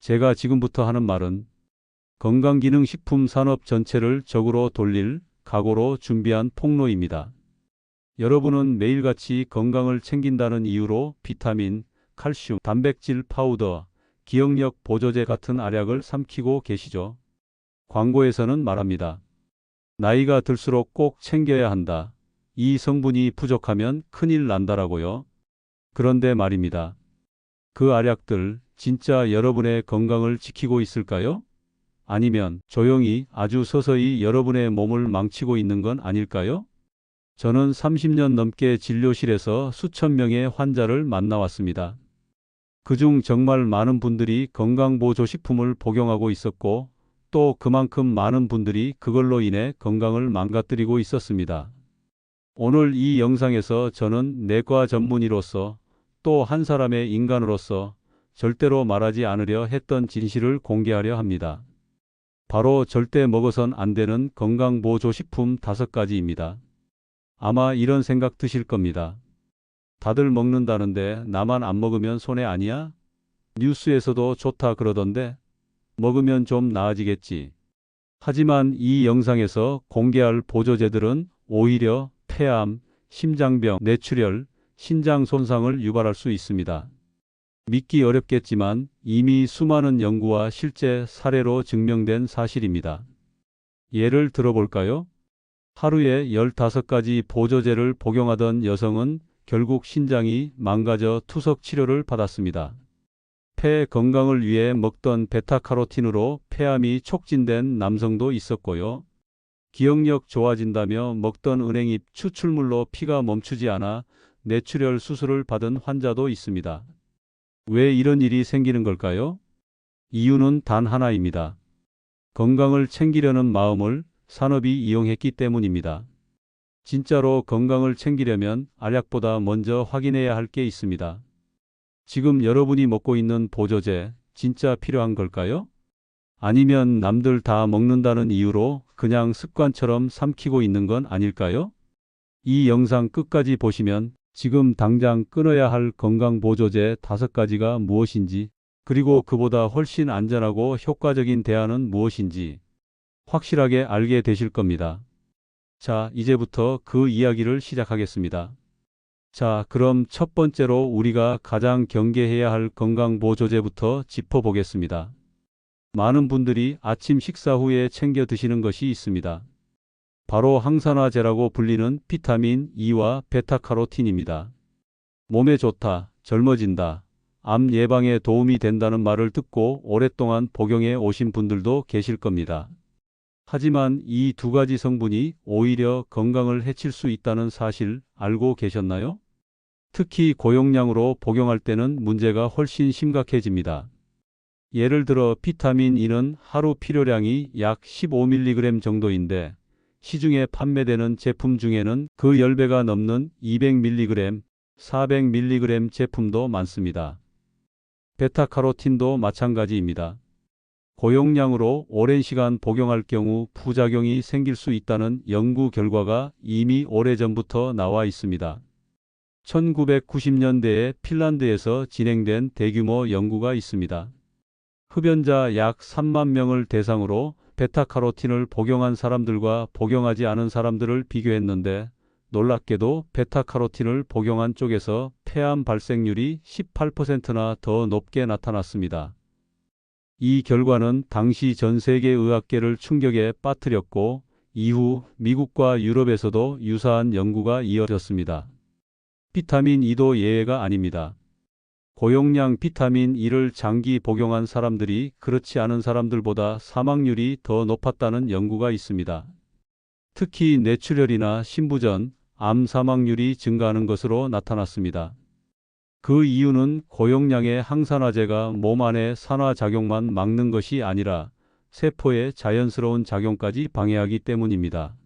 제가 지금부터 하는 말은 건강기능식품 산업 전체를 적으로 돌릴 각오로 준비한 폭로입니다. 여러분은 매일같이 건강을 챙긴다는 이유로 비타민, 칼슘, 단백질 파우더, 기억력 보조제 같은 알약을 삼키고 계시죠? 광고에서는 말합니다. 나이가 들수록 꼭 챙겨야 한다. 이 성분이 부족하면 큰일 난다라고요. 그런데 말입니다. 그 알약들 진짜 여러분의 건강을 지키고 있을까요? 아니면 조용히 아주 서서히 여러분의 몸을 망치고 있는 건 아닐까요? 저는 30년 넘게 진료실에서 수천 명의 환자를 만나왔습니다. 그중 정말 많은 분들이 건강보조식품을 복용하고 있었고 또 그만큼 많은 분들이 그걸로 인해 건강을 망가뜨리고 있었습니다. 오늘 이 영상에서 저는 내과 전문의로서 또 한 사람의 인간으로서 절대로 말하지 않으려 했던 진실을 공개하려 합니다. 바로 절대 먹어선 안 되는 건강보조식품 5가지입니다. 아마 이런 생각 드실 겁니다. 다들 먹는다는데 나만 안 먹으면 손해 아니야? 뉴스에서도 좋다 그러던데 먹으면 좀 나아지겠지. 하지만 이 영상에서 공개할 보조제들은 오히려 폐암, 심장병, 뇌출혈, 신장 손상을 유발할 수 있습니다. 믿기 어렵겠지만 이미 수많은 연구와 실제 사례로 증명된 사실입니다. 예를 들어볼까요? 하루에 15가지 보조제를 복용하던 여성은 결국 신장이 망가져 투석 치료를 받았습니다. 폐 건강을 위해 먹던 베타카로틴으로 폐암이 촉진된 남성도 있었고요. 기억력 좋아진다며 먹던 은행잎 추출물로 피가 멈추지 않아 뇌출혈 수술을 받은 환자도 있습니다. 왜 이런 일이 생기는 걸까요? 이유는 단 하나입니다. 건강을 챙기려는 마음을 산업이 이용했기 때문입니다. 진짜로 건강을 챙기려면 알약보다 먼저 확인해야 할 게 있습니다. 지금 여러분이 먹고 있는 보조제 진짜 필요한 걸까요? 아니면 남들 다 먹는다는 이유로 그냥 습관처럼 삼키고 있는 건 아닐까요? 이 영상 끝까지 보시면 지금 당장 끊어야 할 건강보조제 5가지가 무엇인지, 그리고 그보다 훨씬 안전하고 효과적인 대안은 무엇인지 확실하게 알게 되실 겁니다. 자, 이제부터 그 이야기를 시작하겠습니다. 자, 그럼 첫 번째로 우리가 가장 경계해야 할 건강보조제부터 짚어보겠습니다. 많은 분들이 아침 식사 후에 챙겨 드시는 것이 있습니다. 바로 항산화제라고 불리는 비타민 E와 베타카로틴입니다. 몸에 좋다, 젊어진다, 암 예방에 도움이 된다는 말을 듣고 오랫동안 복용해 오신 분들도 계실 겁니다. 하지만 이 2가지 성분이 오히려 건강을 해칠 수 있다는 사실 알고 계셨나요? 특히 고용량으로 복용할 때는 문제가 훨씬 심각해집니다. 예를 들어 비타민 E는 하루 필요량이 약 15mg 정도인데 시중에 판매되는 제품 중에는 그 10배가 넘는 200mg, 400mg 제품도 많습니다. 베타카로틴도 마찬가지입니다. 고용량으로 오랜 시간 복용할 경우 부작용이 생길 수 있다는 연구 결과가 이미 오래전부터 나와 있습니다. 1990년대에 핀란드에서 진행된 대규모 연구가 있습니다. 흡연자 약 3만 명을 대상으로 베타카로틴을 복용한 사람들과 복용하지 않은 사람들을 비교했는데 놀랍게도 베타카로틴을 복용한 쪽에서 폐암 발생률이 18%나 더 높게 나타났습니다. 이 결과는 당시 전 세계 의학계를 충격에 빠뜨렸고 이후 미국과 유럽에서도 유사한 연구가 이어졌습니다. 비타민 E도 예외가 아닙니다. 고용량 비타민 E를 장기 복용한 사람들이 그렇지 않은 사람들보다 사망률이 더 높았다는 연구가 있습니다. 특히 뇌출혈이나 신부전, 암 사망률이 증가하는 것으로 나타났습니다. 그 이유는 고용량의 항산화제가 몸 안의 산화작용만 막는 것이 아니라 세포의 자연스러운 작용까지 방해하기 때문입니다.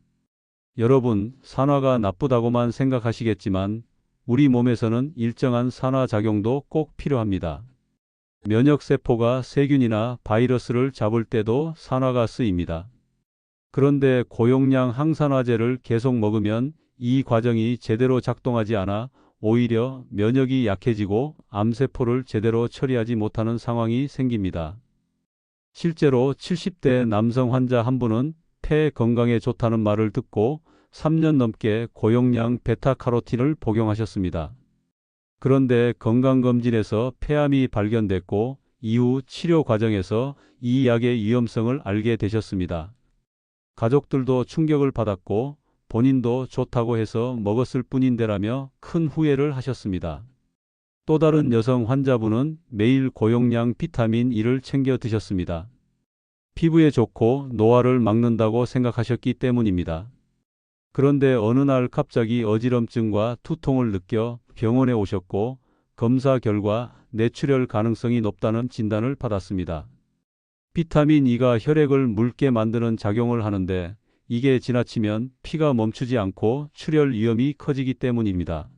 여러분, 산화가 나쁘다고만 생각하시겠지만 우리 몸에서는 일정한 산화작용도 꼭 필요합니다. 면역세포가 세균이나 바이러스를 잡을 때도 산화가 쓰입니다. 그런데 고용량 항산화제를 계속 먹으면 이 과정이 제대로 작동하지 않아 오히려 면역이 약해지고 암세포를 제대로 처리하지 못하는 상황이 생깁니다. 실제로 70대 남성 환자 한 분은 폐 건강에 좋다는 말을 듣고 3년 넘게 고용량 베타카로틴을 복용하셨습니다. 그런데 건강검진에서 폐암이 발견됐고 이후 치료 과정에서 이 약의 위험성을 알게 되셨습니다. 가족들도 충격을 받았고 본인도 좋다고 해서 먹었을 뿐인데라며 큰 후회를 하셨습니다. 또 다른 여성 환자분은 매일 고용량 비타민 E를 챙겨 드셨습니다. 피부에 좋고 노화를 막는다고 생각하셨기 때문입니다. 그런데 어느 날 갑자기 어지럼증과 두통을 느껴 병원에 오셨고 검사 결과 뇌출혈 가능성이 높다는 진단을 받았습니다. 비타민 E가 혈액을 묽게 만드는 작용을 하는데 이게 지나치면 피가 멈추지 않고 출혈 위험이 커지기 때문입니다.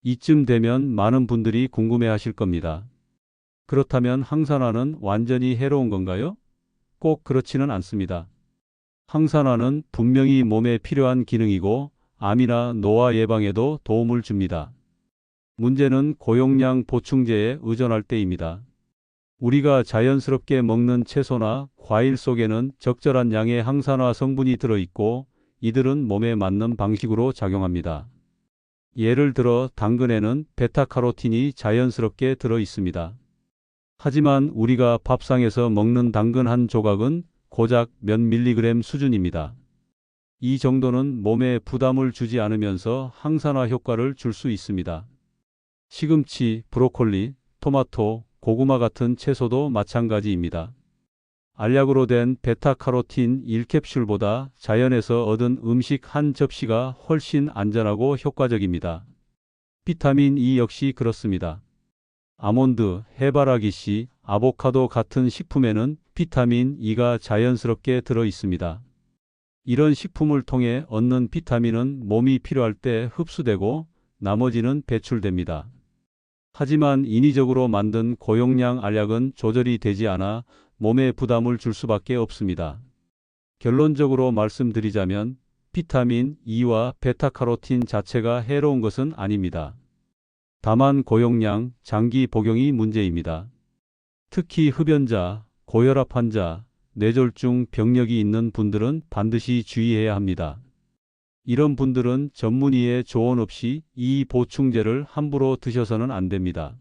이쯤 되면 많은 분들이 궁금해하실 겁니다. 그렇다면 항산화는 완전히 해로운 건가요? 꼭 그렇지는 않습니다. 항산화는 분명히 몸에 필요한 기능이고 암이나 노화 예방에도 도움을 줍니다. 문제는 고용량 보충제에 의존할 때입니다. 우리가 자연스럽게 먹는 채소나 과일 속에는 적절한 양의 항산화 성분이 들어있고 이들은 몸에 맞는 방식으로 작용합니다. 예를 들어 당근에는 베타카로틴이 자연스럽게 들어 있습니다. 하지만 우리가 밥상에서 먹는 당근 한 조각은 고작 몇 밀리그램 수준입니다. 이 정도는 몸에 부담을 주지 않으면서 항산화 효과를 줄 수 있습니다. 시금치, 브로콜리, 토마토, 고구마 같은 채소도 마찬가지입니다. 알약으로 된 베타카로틴 1캡슐보다 자연에서 얻은 음식 한 접시가 훨씬 안전하고 효과적입니다. 비타민 E 역시 그렇습니다. 아몬드, 해바라기씨, 아보카도 같은 식품에는 비타민 E가 자연스럽게 들어 있습니다. 이런 식품을 통해 얻는 비타민은 몸이 필요할 때 흡수되고 나머지는 배출됩니다. 하지만 인위적으로 만든 고용량 알약은 조절이 되지 않아 몸에 부담을 줄 수밖에 없습니다. 결론적으로 말씀드리자면 비타민 E와 베타카로틴 자체가 해로운 것은 아닙니다. 다만 고용량, 장기 복용이 문제입니다. 특히 흡연자, 고혈압 환자, 뇌졸중 병력이 있는 분들은 반드시 주의해야 합니다. 이런 분들은 전문의의 조언 없이 이 보충제를 함부로 드셔서는 안 됩니다.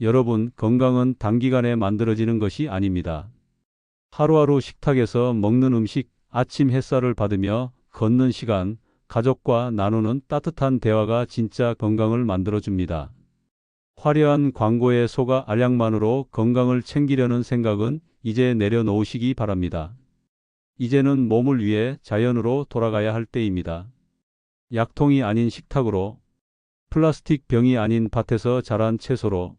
여러분, 건강은 단기간에 만들어지는 것이 아닙니다. 하루하루 식탁에서 먹는 음식, 아침 햇살을 받으며 걷는 시간, 가족과 나누는 따뜻한 대화가 진짜 건강을 만들어줍니다. 화려한 광고에 속아 알약만으로 건강을 챙기려는 생각은 이제 내려놓으시기 바랍니다. 이제는 몸을 위해 자연으로 돌아가야 할 때입니다. 약통이 아닌 식탁으로, 플라스틱 병이 아닌 밭에서 자란 채소로,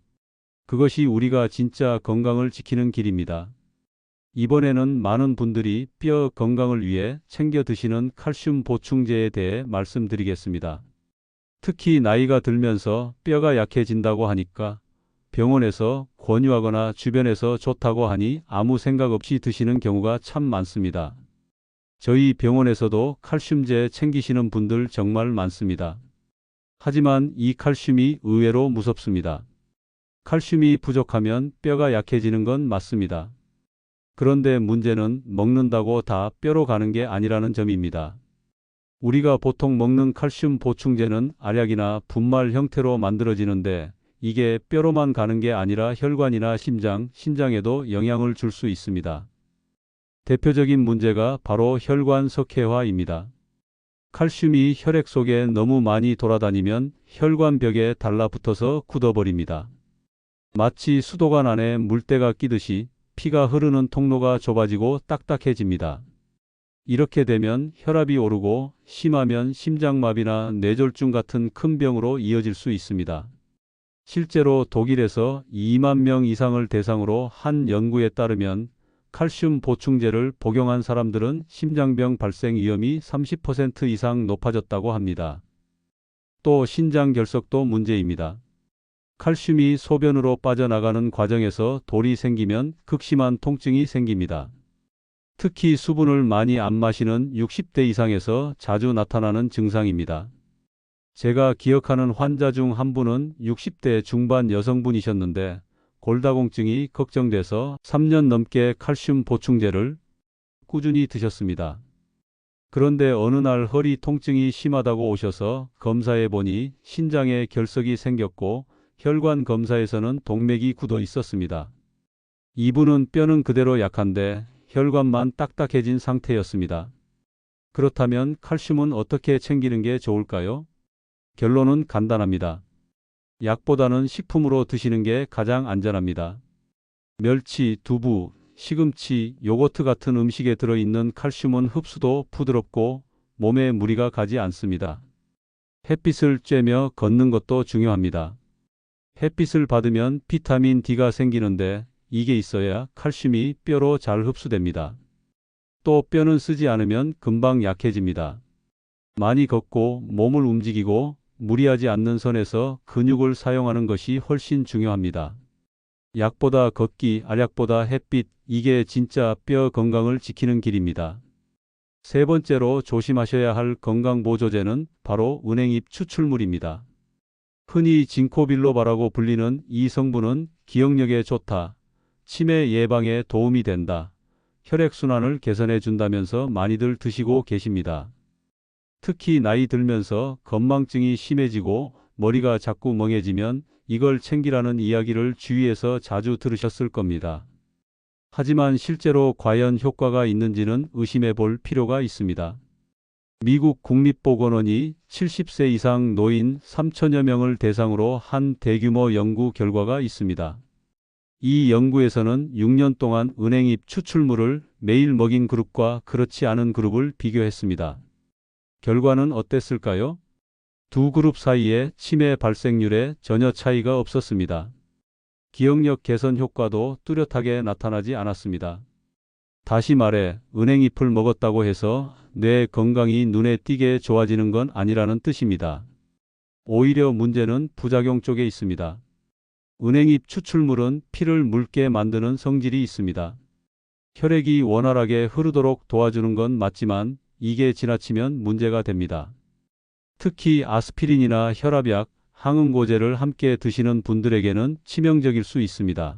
그것이 우리가 진짜 건강을 지키는 길입니다. 이번에는 많은 분들이 뼈 건강을 위해 챙겨 드시는 칼슘 보충제에 대해 말씀드리겠습니다. 특히 나이가 들면서 뼈가 약해진다고 하니까 병원에서 권유하거나 주변에서 좋다고 하니 아무 생각 없이 드시는 경우가 참 많습니다. 저희 병원에서도 칼슘제 챙기시는 분들 정말 많습니다. 하지만 이 칼슘이 의외로 무섭습니다. 칼슘이 부족하면 뼈가 약해지는 건 맞습니다. 그런데 문제는 먹는다고 다 뼈로 가는 게 아니라는 점입니다. 우리가 보통 먹는 칼슘 보충제는 알약이나 분말 형태로 만들어지는데 이게 뼈로만 가는 게 아니라 혈관이나 심장, 신장에도 영향을 줄 수 있습니다. 대표적인 문제가 바로 혈관 석회화입니다. 칼슘이 혈액 속에 너무 많이 돌아다니면 혈관벽에 달라붙어서 굳어버립니다. 마치 수도관 안에 물때가 끼듯이 피가 흐르는 통로가 좁아지고 딱딱해집니다. 이렇게 되면 혈압이 오르고 심하면 심장마비나 뇌졸중 같은 큰 병으로 이어질 수 있습니다. 실제로 독일에서 2만 명 이상을 대상으로 한 연구에 따르면 칼슘 보충제를 복용한 사람들은 심장병 발생 위험이 30% 이상 높아졌다고 합니다. 또 신장결석도 문제입니다. 칼슘이 소변으로 빠져나가는 과정에서 돌이 생기면 극심한 통증이 생깁니다. 특히 수분을 많이 안 마시는 60대 이상에서 자주 나타나는 증상입니다. 제가 기억하는 환자 중 한 분은 60대 중반 여성분이셨는데 골다공증이 걱정돼서 3년 넘게 칼슘 보충제를 꾸준히 드셨습니다. 그런데 어느 날 허리 통증이 심하다고 오셔서 검사해 보니 신장에 결석이 생겼고 혈관 검사에서는 동맥이 굳어 있었습니다. 이분은 뼈는 그대로 약한데 혈관만 딱딱해진 상태였습니다. 그렇다면 칼슘은 어떻게 챙기는 게 좋을까요? 결론은 간단합니다. 약보다는 식품으로 드시는 게 가장 안전합니다. 멸치, 두부, 시금치, 요거트 같은 음식에 들어있는 칼슘은 흡수도 부드럽고 몸에 무리가 가지 않습니다. 햇빛을 쬐며 걷는 것도 중요합니다. 햇빛을 받으면 비타민 D가 생기는데 이게 있어야 칼슘이 뼈로 잘 흡수됩니다. 또 뼈는 쓰지 않으면 금방 약해집니다. 많이 걷고 몸을 움직이고 무리하지 않는 선에서 근육을 사용하는 것이 훨씬 중요합니다. 약보다 걷기, 알약보다 햇빛, 이게 진짜 뼈 건강을 지키는 길입니다. 세 번째로 조심하셔야 할 건강보조제는 바로 은행잎 추출물입니다. 흔히 징코빌로바라고 불리는 이 성분은 기억력에 좋다, 치매 예방에 도움이 된다, 혈액순환을 개선해 준다면서 많이들 드시고 계십니다. 특히 나이 들면서 건망증이 심해지고 머리가 자꾸 멍해지면 이걸 챙기라는 이야기를 주위에서 자주 들으셨을 겁니다. 하지만 실제로 과연 효과가 있는지는 의심해 볼 필요가 있습니다. 미국 국립보건원이 70세 이상 노인 3천여 명을 대상으로 한 대규모 연구 결과가 있습니다. 이 연구에서는 6년 동안 은행잎 추출물을 매일 먹인 그룹과 그렇지 않은 그룹을 비교했습니다. 결과는 어땠을까요? 두 그룹 사이에 치매 발생률에 전혀 차이가 없었습니다. 기억력 개선 효과도 뚜렷하게 나타나지 않았습니다. 다시 말해, 은행잎을 먹었다고 해서 뇌 건강이 눈에 띄게 좋아지는 건 아니라는 뜻입니다. 오히려 문제는 부작용 쪽에 있습니다. 은행잎 추출물은 피를 묽게 만드는 성질이 있습니다. 혈액이 원활하게 흐르도록 도와주는 건 맞지만 이게 지나치면 문제가 됩니다. 특히 아스피린이나 혈압약, 항응고제를 함께 드시는 분들에게는 치명적일 수 있습니다.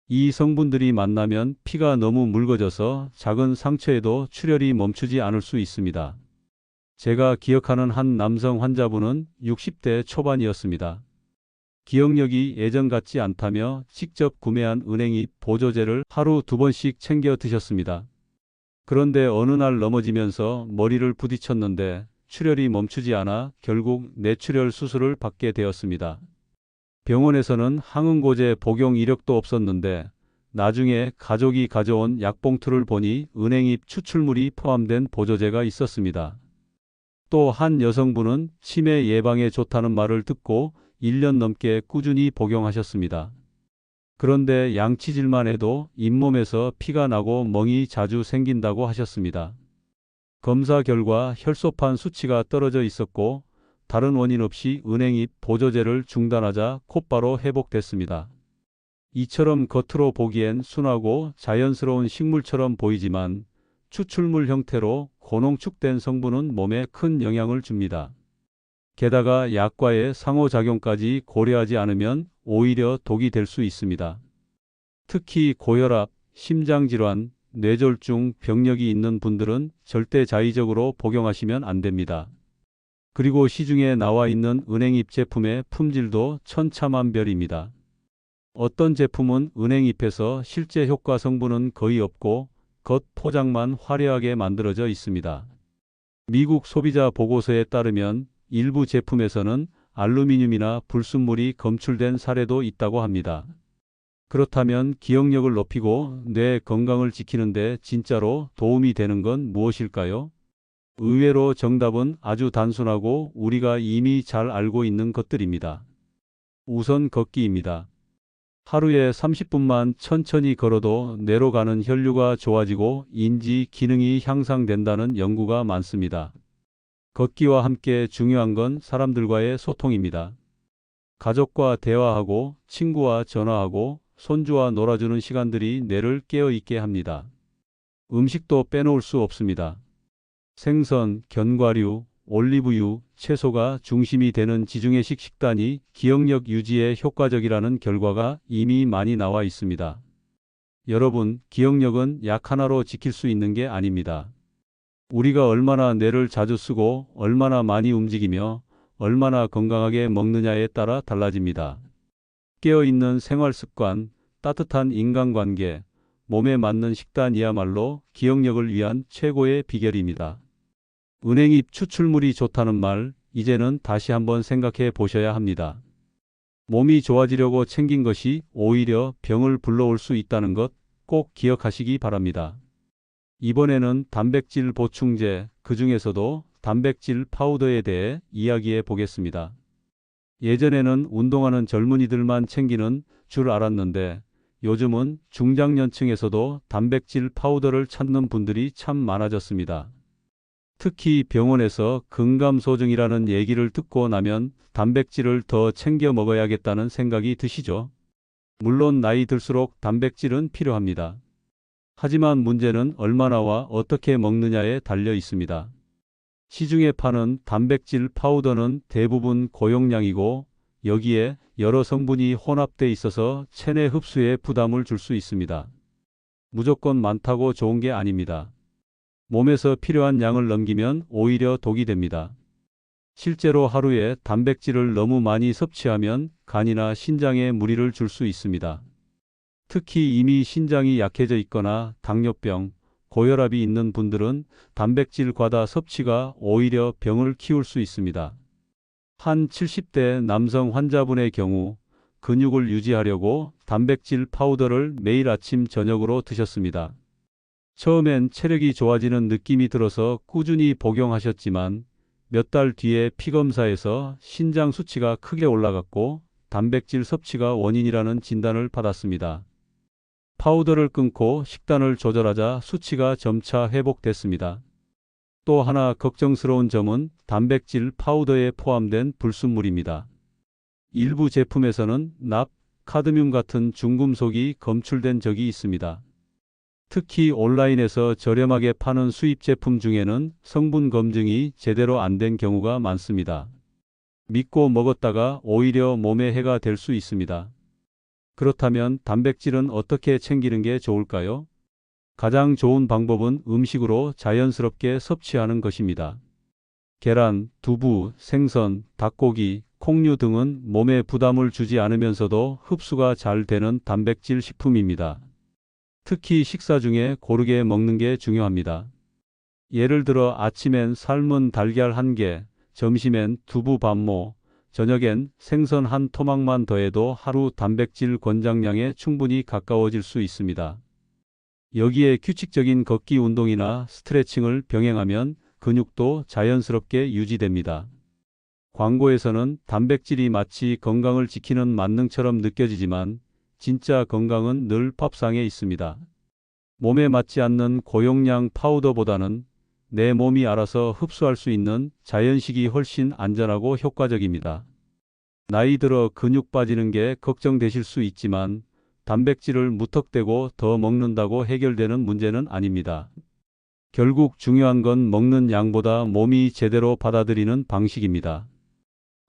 이 성분들이 만나면 피가 너무 묽어져서 작은 상처에도 출혈이 멈추지 않을 수 있습니다. 제가 기억하는 한 남성 환자분은 60대 초반이었습니다. 기억력이 예전 같지 않다며 직접 구매한 은행잎 보조제를 하루 2번씩 챙겨 드셨습니다. 그런데 어느 날 넘어지면서 머리를 부딪혔는데 출혈이 멈추지 않아 결국 뇌출혈 수술을 받게 되었습니다. 병원에서는 항응고제 복용 이력도 없었는데 나중에 가족이 가져온 약봉투를 보니 은행잎 추출물이 포함된 보조제가 있었습니다. 또 한 여성분은 치매 예방에 좋다는 말을 듣고 1년 넘게 꾸준히 복용하셨습니다. 그런데 양치질만 해도 잇몸에서 피가 나고 멍이 자주 생긴다고 하셨습니다. 검사 결과 혈소판 수치가 떨어져 있었고 다른 원인 없이 은행잎 보조제를 중단하자 곧바로 회복됐습니다. 이처럼 겉으로 보기엔 순하고 자연스러운 식물처럼 보이지만 추출물 형태로 고농축된 성분은 몸에 큰 영향을 줍니다. 게다가 약과의 상호작용까지 고려하지 않으면 오히려 독이 될 수 있습니다. 특히 고혈압, 심장질환, 뇌졸중, 병력이 있는 분들은 절대 자의적으로 복용하시면 안 됩니다. 그리고 시중에 나와 있는 은행잎 제품의 품질도 천차만별입니다. 어떤 제품은 은행잎에서 실제 효과 성분은 거의 없고 겉 포장만 화려하게 만들어져 있습니다. 미국 소비자 보고서에 따르면 일부 제품에서는 알루미늄이나 불순물이 검출된 사례도 있다고 합니다. 그렇다면 기억력을 높이고 뇌 건강을 지키는데 진짜로 도움이 되는 건 무엇일까요? 의외로 정답은 아주 단순하고 우리가 이미 잘 알고 있는 것들입니다. 우선 걷기입니다. 하루에 30분만 천천히 걸어도 뇌로 가는 혈류가 좋아지고 인지 기능이 향상된다는 연구가 많습니다. 걷기와 함께 중요한 건 사람들과의 소통입니다. 가족과 대화하고 친구와 전화하고 손주와 놀아주는 시간들이 뇌를 깨어있게 합니다. 음식도 빼놓을 수 없습니다. 생선, 견과류, 올리브유, 채소가 중심이 되는 지중해식 식단이 기억력 유지에 효과적이라는 결과가 이미 많이 나와 있습니다. 여러분, 기억력은 약 하나로 지킬 수 있는 게 아닙니다. 우리가 얼마나 뇌를 자주 쓰고 얼마나 많이 움직이며 얼마나 건강하게 먹느냐에 따라 달라집니다. 깨어있는 생활 습관, 따뜻한 인간관계, 몸에 맞는 식단이야말로 기억력을 위한 최고의 비결입니다. 은행잎 추출물이 좋다는 말, 이제는 다시 한번 생각해 보셔야 합니다. 몸이 좋아지려고 챙긴 것이 오히려 병을 불러올 수 있다는 것 꼭 기억하시기 바랍니다. 이번에는 단백질 보충제, 그 중에서도 단백질 파우더에 대해 이야기해 보겠습니다. 예전에는 운동하는 젊은이들만 챙기는 줄 알았는데 요즘은 중장년층에서도 단백질 파우더를 찾는 분들이 참 많아졌습니다. 특히 병원에서 근감소증이라는 얘기를 듣고 나면 단백질을 더 챙겨 먹어야겠다는 생각이 드시죠? 물론 나이 들수록 단백질은 필요합니다. 하지만 문제는 얼마나와 어떻게 먹느냐에 달려 있습니다. 시중에 파는 단백질 파우더는 대부분 고용량이고 여기에 여러 성분이 혼합돼 있어서 체내 흡수에 부담을 줄 수 있습니다. 무조건 많다고 좋은 게 아닙니다. 몸에서 필요한 양을 넘기면 오히려 독이 됩니다. 실제로 하루에 단백질을 너무 많이 섭취하면 간이나 신장에 무리를 줄 수 있습니다. 특히 이미 신장이 약해져 있거나 당뇨병, 고혈압이 있는 분들은 단백질 과다 섭취가 오히려 병을 키울 수 있습니다. 한 70대 남성 환자분의 경우 근육을 유지하려고 단백질 파우더를 매일 아침 저녁으로 드셨습니다. 처음엔 체력이 좋아지는 느낌이 들어서 꾸준히 복용하셨지만 몇 달 뒤에 피검사에서 신장 수치가 크게 올라갔고 단백질 섭취가 원인이라는 진단을 받았습니다. 파우더를 끊고 식단을 조절하자 수치가 점차 회복됐습니다. 또 하나 걱정스러운 점은 단백질 파우더에 포함된 불순물입니다. 일부 제품에서는 납, 카드뮴 같은 중금속이 검출된 적이 있습니다. 특히 온라인에서 저렴하게 파는 수입 제품 중에는 성분 검증이 제대로 안 된 경우가 많습니다. 믿고 먹었다가 오히려 몸에 해가 될 수 있습니다. 그렇다면 단백질은 어떻게 챙기는 게 좋을까요? 가장 좋은 방법은 음식으로 자연스럽게 섭취하는 것입니다. 계란, 두부, 생선, 닭고기, 콩류 등은 몸에 부담을 주지 않으면서도 흡수가 잘 되는 단백질 식품입니다. 특히 식사 중에 고르게 먹는 게 중요합니다. 예를 들어 아침엔 삶은 달걀 1개, 점심엔 두부 반모, 저녁엔 생선 한 토막만 더해도 하루 단백질 권장량에 충분히 가까워질 수 있습니다. 여기에 규칙적인 걷기 운동이나 스트레칭을 병행하면 근육도 자연스럽게 유지됩니다. 광고에서는 단백질이 마치 건강을 지키는 만능처럼 느껴지지만 진짜 건강은 늘 밥상에 있습니다. 몸에 맞지 않는 고용량 파우더보다는 내 몸이 알아서 흡수할 수 있는 자연식이 훨씬 안전하고 효과적입니다. 나이 들어 근육 빠지는 게 걱정되실 수 있지만 단백질을 무턱대고 더 먹는다고 해결되는 문제는 아닙니다. 결국 중요한 건 먹는 양보다 몸이 제대로 받아들이는 방식입니다.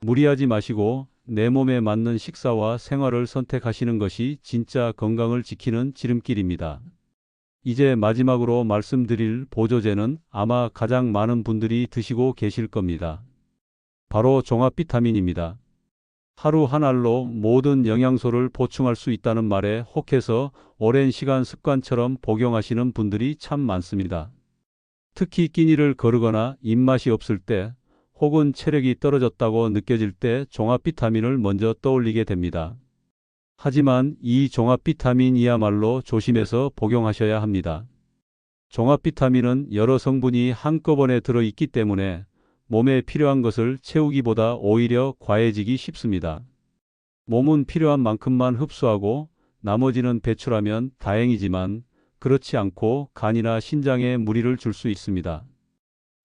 무리하지 마시고 내 몸에 맞는 식사와 생활을 선택하시는 것이 진짜 건강을 지키는 지름길입니다. 이제 마지막으로 말씀드릴 보조제는 아마 가장 많은 분들이 드시고 계실 겁니다. 바로 종합 비타민입니다. 하루 한 알로 모든 영양소를 보충할 수 있다는 말에 혹해서 오랜 시간 습관처럼 복용하시는 분들이 참 많습니다. 특히 끼니를 거르거나 입맛이 없을 때 혹은 체력이 떨어졌다고 느껴질 때 종합 비타민을 먼저 떠올리게 됩니다. 하지만 이 종합 비타민이야말로 조심해서 복용하셔야 합니다. 종합 비타민은 여러 성분이 한꺼번에 들어있기 때문에 몸에 필요한 것을 채우기보다 오히려 과해지기 쉽습니다. 몸은 필요한 만큼만 흡수하고 나머지는 배출하면 다행이지만 그렇지 않고 간이나 신장에 무리를 줄 수 있습니다.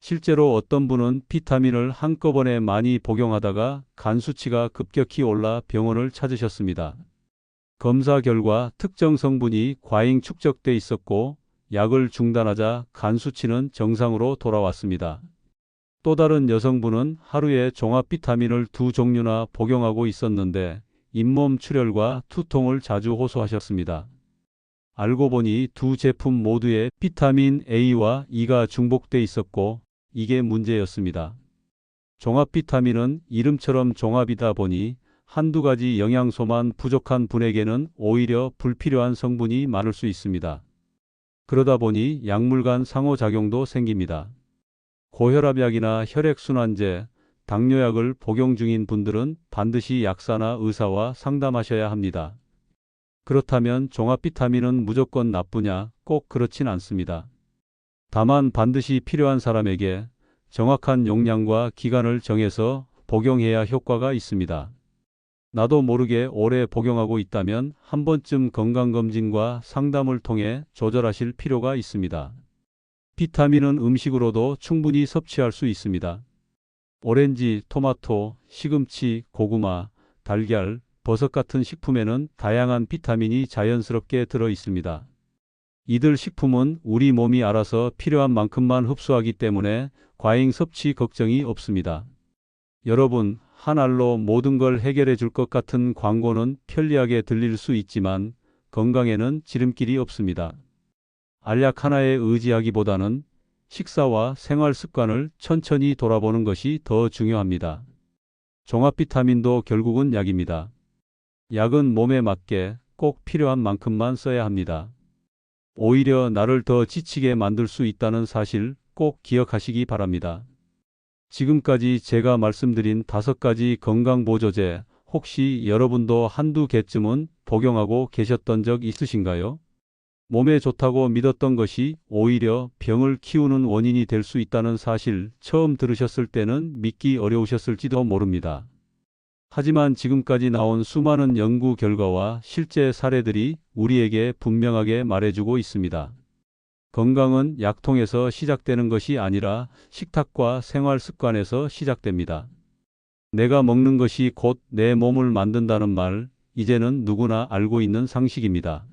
실제로 어떤 분은 비타민을 한꺼번에 많이 복용하다가 간 수치가 급격히 올라 병원을 찾으셨습니다. 검사 결과 특정 성분이 과잉 축적돼 있었고 약을 중단하자 간 수치는 정상으로 돌아왔습니다. 또 다른 여성분은 하루에 종합 비타민을 2종류나 복용하고 있었는데 잇몸 출혈과 두통을 자주 호소하셨습니다. 알고 보니 두 제품 모두에 비타민 A와 E가 중복돼 있었고 이게 문제였습니다. 종합 비타민은 이름처럼 종합이다 보니 한두 가지 영양소만 부족한 분에게는 오히려 불필요한 성분이 많을 수 있습니다. 그러다 보니 약물 간 상호작용도 생깁니다. 고혈압약이나 혈액순환제, 당뇨약을 복용 중인 분들은 반드시 약사나 의사와 상담하셔야 합니다. 그렇다면 종합 비타민은 무조건 나쁘냐? 꼭 그렇진 않습니다. 다만 반드시 필요한 사람에게 정확한 용량과 기간을 정해서 복용해야 효과가 있습니다. 나도 모르게 오래 복용하고 있다면 한 번쯤 건강검진과 상담을 통해 조절하실 필요가 있습니다. 비타민은 음식으로도 충분히 섭취할 수 있습니다. 오렌지, 토마토, 시금치, 고구마, 달걀, 버섯 같은 식품에는 다양한 비타민이 자연스럽게 들어 있습니다. 이들 식품은 우리 몸이 알아서 필요한 만큼만 흡수하기 때문에 과잉 섭취 걱정이 없습니다. 여러분, 한 알로 모든 걸 해결해 줄 것 같은 광고는 편리하게 들릴 수 있지만 건강에는 지름길이 없습니다. 알약 하나에 의지하기보다는 식사와 생활 습관을 천천히 돌아보는 것이 더 중요합니다. 종합 비타민도 결국은 약입니다. 약은 몸에 맞게 꼭 필요한 만큼만 써야 합니다. 오히려 나를 더 지치게 만들 수 있다는 사실 꼭 기억하시기 바랍니다. 지금까지 제가 말씀드린 5가지 건강보조제 혹시 여러분도 한두 개쯤은 복용하고 계셨던 적 있으신가요? 몸에 좋다고 믿었던 것이 오히려 병을 키우는 원인이 될 수 있다는 사실 처음 들으셨을 때는 믿기 어려우셨을지도 모릅니다. 하지만 지금까지 나온 수많은 연구 결과와 실제 사례들이 우리에게 분명하게 말해주고 있습니다. 건강은 약통에서 시작되는 것이 아니라 식탁과 생활 습관에서 시작됩니다. 내가 먹는 것이 곧 내 몸을 만든다는 말, 이제는 누구나 알고 있는 상식입니다.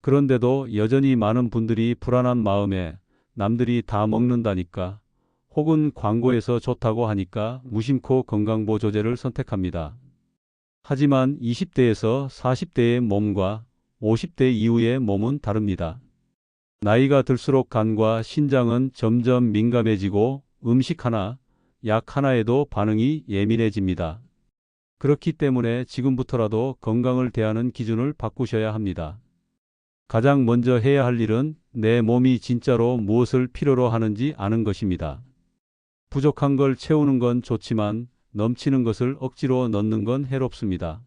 그런데도 여전히 많은 분들이 불안한 마음에 남들이 다 먹는다니까 혹은 광고에서 좋다고 하니까 무심코 건강보조제를 선택합니다. 하지만 20대에서 40대의 몸과 50대 이후의 몸은 다릅니다. 나이가 들수록 간과 신장은 점점 민감해지고 음식 하나, 약 하나에도 반응이 예민해집니다. 그렇기 때문에 지금부터라도 건강을 대하는 기준을 바꾸셔야 합니다. 가장 먼저 해야 할 일은 내 몸이 진짜로 무엇을 필요로 하는지 아는 것입니다. 부족한 걸 채우는 건 좋지만 넘치는 것을 억지로 넣는 건 해롭습니다.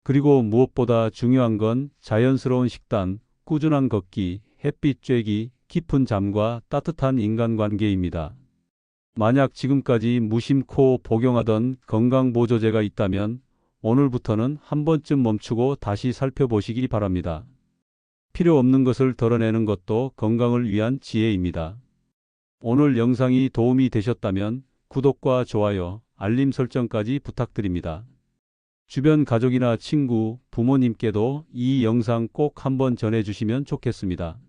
그리고 무엇보다 중요한 건 자연스러운 식단, 꾸준한 걷기, 햇빛 쬐기, 깊은 잠과 따뜻한 인간관계입니다. 만약 지금까지 무심코 복용하던 건강보조제가 있다면 오늘부터는 한 번쯤 멈추고 다시 살펴보시기 바랍니다. 필요 없는 것을 덜어내는 것도 건강을 위한 지혜입니다. 오늘 영상이 도움이 되셨다면 구독과 좋아요, 알림 설정까지 부탁드립니다. 주변 가족이나 친구, 부모님께도 이 영상 꼭 한번 전해주시면 좋겠습니다.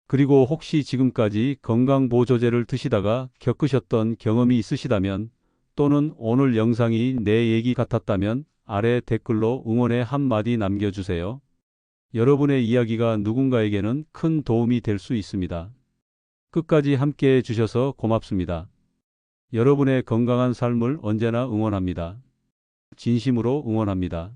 그리고 혹시 지금까지 건강보조제를 드시다가 겪으셨던 경험이 있으시다면 또는 오늘 영상이 내 얘기 같았다면 아래 댓글로 응원의 한마디 남겨주세요. 여러분의 이야기가 누군가에게는 큰 도움이 될 수 있습니다. 끝까지 함께해 주셔서 고맙습니다. 여러분의 건강한 삶을 언제나 응원합니다. 진심으로 응원합니다.